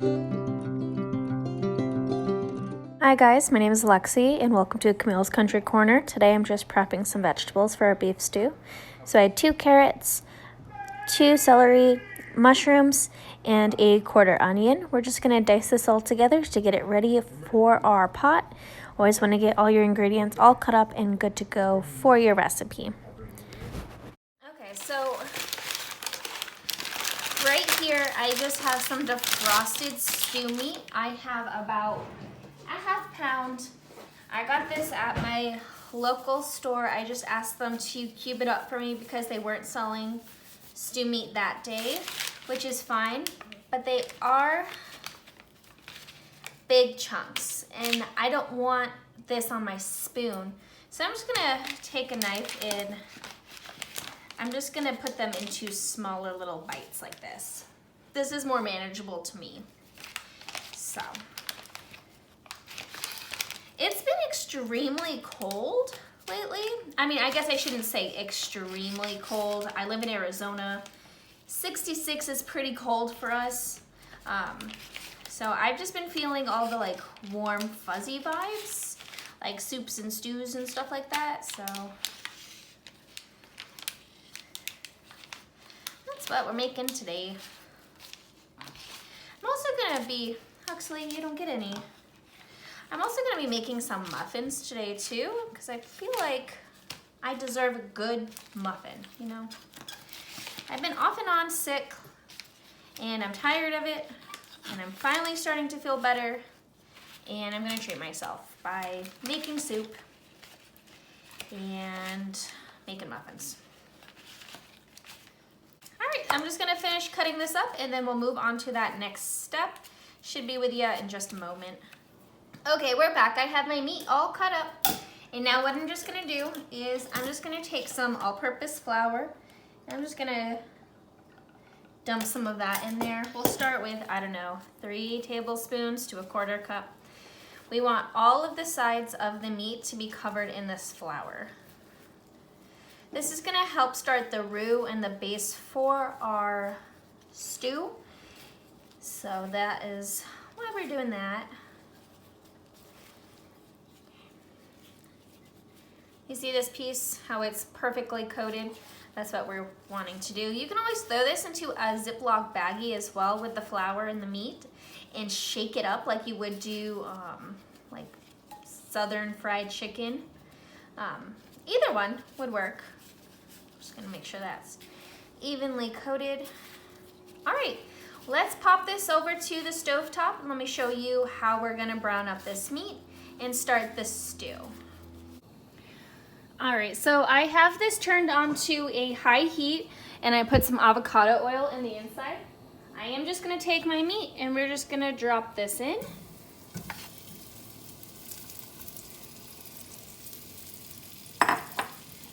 Hi guys, my name is Lexi and welcome to Camille's Country Corner. Today I'm just prepping some vegetables for our beef stew. So I had 2 carrots, 2 celery, mushrooms, and a quarter onion. We're just going to dice this all together to get it ready for our pot. Always want to get all your ingredients all cut up and good to go for your recipe. Okay, so right here I just have some defrosted stew meat. I have about a half pound. I got this at my local store. I just asked them to cube it up for me because they weren't selling stew meat that day, which is fine, but they are big chunks and I don't want this on my spoon. So I'm just gonna take a knife and I'm just gonna put them into smaller little bites like this. This is more manageable to me. So it's been extremely cold lately. I mean, I guess I shouldn't say extremely cold. I live in Arizona. 66 is pretty cold for us. So I've just been feeling all the like warm, fuzzy vibes, like soups and stews and stuff like that. So that's what we're making today. I'm also gonna be, Huxley, you don't get any. I'm also gonna be making some muffins today too, because I feel like I deserve a good muffin, you know? I've been off and on sick, and I'm tired of it, and I'm finally starting to feel better, and I'm gonna treat myself by making soup and making muffins. All right, I'm just gonna finish cutting this up, and then we'll move on to that next step. Should be with you in just a moment. Okay, we're back. I have my meat all cut up, and now what I'm just gonna do is I'm just gonna take some all-purpose flour, and I'm just gonna dump some of that in there. We'll start with, I don't know, 3 tablespoons to a 1/4 cup. We want all of the sides of the meat to be covered in this flour. This is gonna help start the roux and the base for our stew. So that is why we're doing that. You see this piece, how it's perfectly coated? That's what we're wanting to do. You can always throw this into a Ziploc baggie as well with the flour and the meat and shake it up like you would do like Southern fried chicken. Either one would work. Just gonna make sure that's evenly coated. All right, let's pop this over to the stovetop and let me show you how we're gonna brown up this meat and start the stew. All right, so I have this turned on to a high heat and I put some avocado oil in the inside. I am just gonna take my meat and we're just gonna drop this in.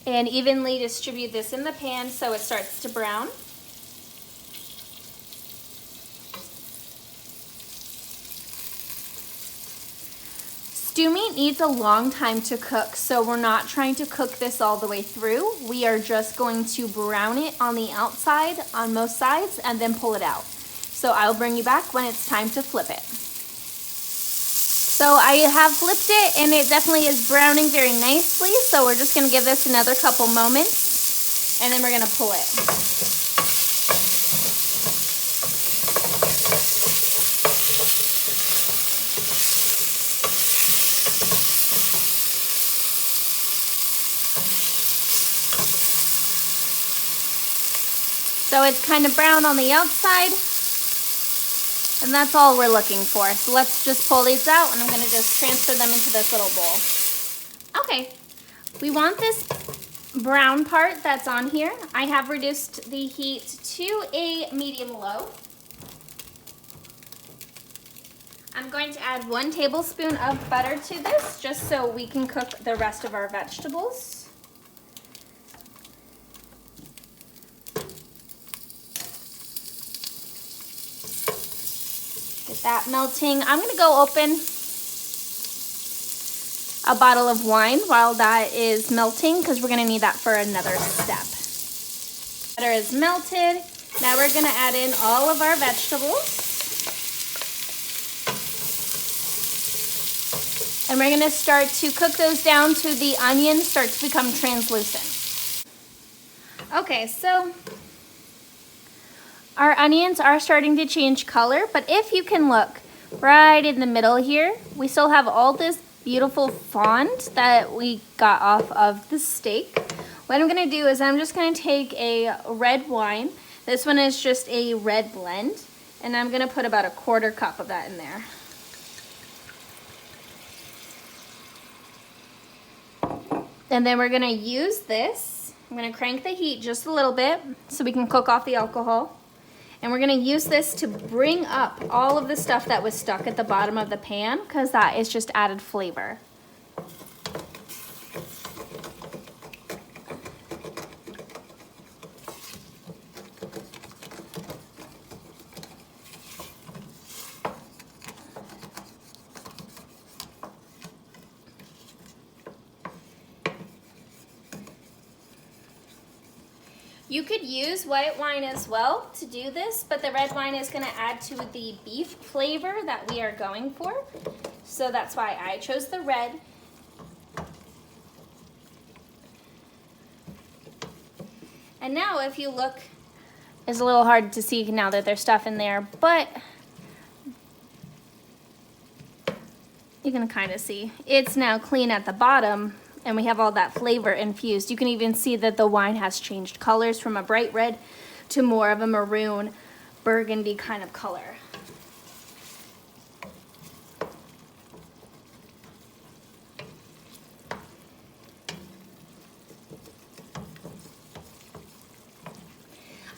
And evenly distribute this in the pan so it starts to brown. Stew meat needs a long time to cook, so we're not trying to cook this all the way through. We are just going to brown it on the outside on most sides and then pull it out. So I'll bring you back when it's time to flip it. So I have flipped it and it definitely is browning very nicely. So we're just gonna give this another couple moments and then we're gonna pull it. So it's kind of brown on the outside, and that's all we're looking for. So let's just pull these out, and I'm gonna just transfer them into this little bowl. Okay, we want this brown part that's on here. I have reduced the heat to a medium-low. I'm going to add 1 tablespoon of butter to this, just so we can cook the rest of our vegetables. Get that melting. I'm gonna go open a bottle of wine while that is melting because we're gonna need that for another step. Butter is melted. Now we're gonna add in all of our vegetables. And we're gonna start to cook those down to the onions start to become translucent. Okay, so our onions are starting to change color, but if you can look right in the middle here, we still have all this beautiful fond that we got off of the steak. What I'm gonna do is I'm just gonna take a red wine. This one is just a red blend, and I'm gonna put about a 1/4 cup of that in there. And then we're gonna use this. I'm gonna crank the heat just a little bit so we can cook off the alcohol. And we're gonna use this to bring up all of the stuff that was stuck at the bottom of the pan, because that is just added flavor. You could use white wine as well to do this, but the red wine is going to add to the beef flavor that we are going for. So that's why I chose the red. And now if you look, it's a little hard to see now that there's stuff in there, but you can kind of see it's now clean at the bottom. And we have all that flavor infused. You can even see that the wine has changed colors from a bright red to more of a maroon burgundy kind of color.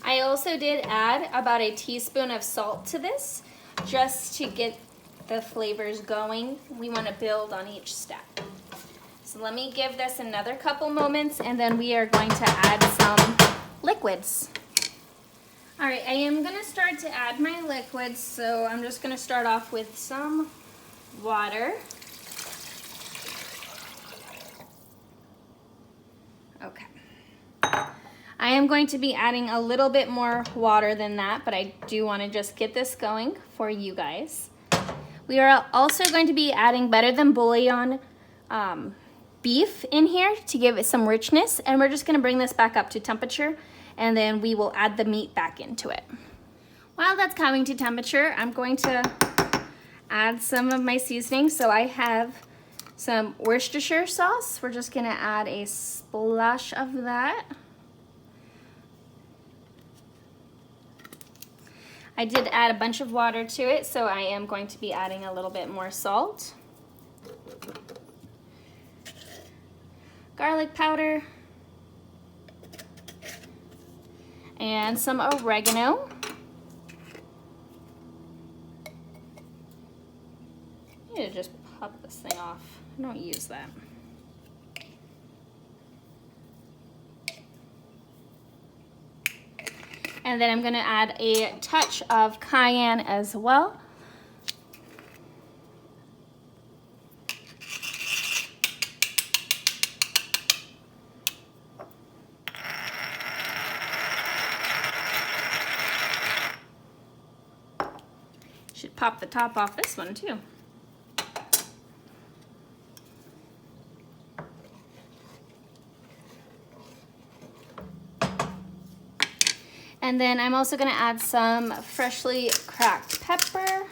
I also did add about a teaspoon of salt to this just to get the flavors going. We want to build on each step. So let me give this another couple moments, and then we are going to add some liquids. All right, I am gonna start to add my liquids, so I'm just gonna start off with some water. Okay. I am going to be adding a little bit more water than that, but I do wanna just get this going for you guys. We are also going to be adding better than bouillon beef in here to give it some richness, and we're just gonna bring this back up to temperature, and then we will add the meat back into it. While that's coming to temperature, I'm going to add some of my seasoning. So I have some Worcestershire sauce. We're just gonna add a splash of that. I did add a bunch of water to it, so I am going to be adding a little bit more salt. Garlic powder, and some oregano. I need to just pop this thing off. I don't use that. And then I'm gonna add a touch of cayenne as well. Should pop the top off this one too. And then I'm also gonna add some freshly cracked pepper.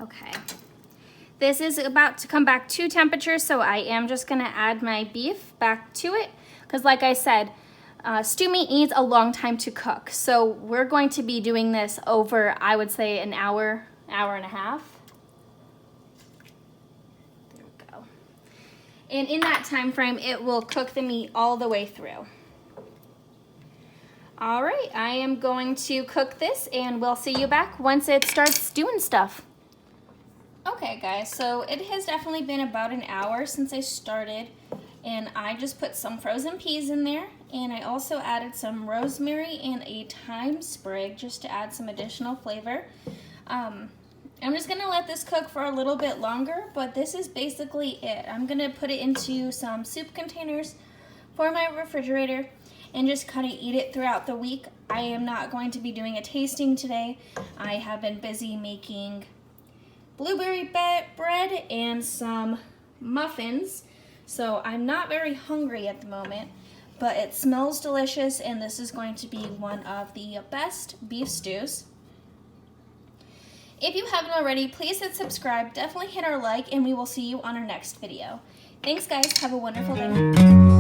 Okay. This is about to come back to temperature, so I am just gonna add my beef back to it, because like I said, stew meat needs a long time to cook. So we're going to be doing this over, I would say, an hour, hour and a half. There we go. And in that time frame, it will cook the meat all the way through. All right, I am going to cook this, and we'll see you back once it starts doing stuff. Okay guys, so it has definitely been about an hour since I started, and I just put some frozen peas in there, and I also added some rosemary and a thyme sprig just to add some additional flavor. I'm just gonna let this cook for a little bit longer, but this is basically it. I'm gonna put it into some soup containers for my refrigerator, and just kind of eat it throughout the week. I am not going to be doing a tasting today. I have been busy making blueberry bread and some muffins, so I'm not very hungry at the moment, but it smells delicious, and this is going to be one of the best beef stews. If you haven't already, please hit subscribe, definitely hit our like, and we will see you on our next video. Thanks guys, have a wonderful day.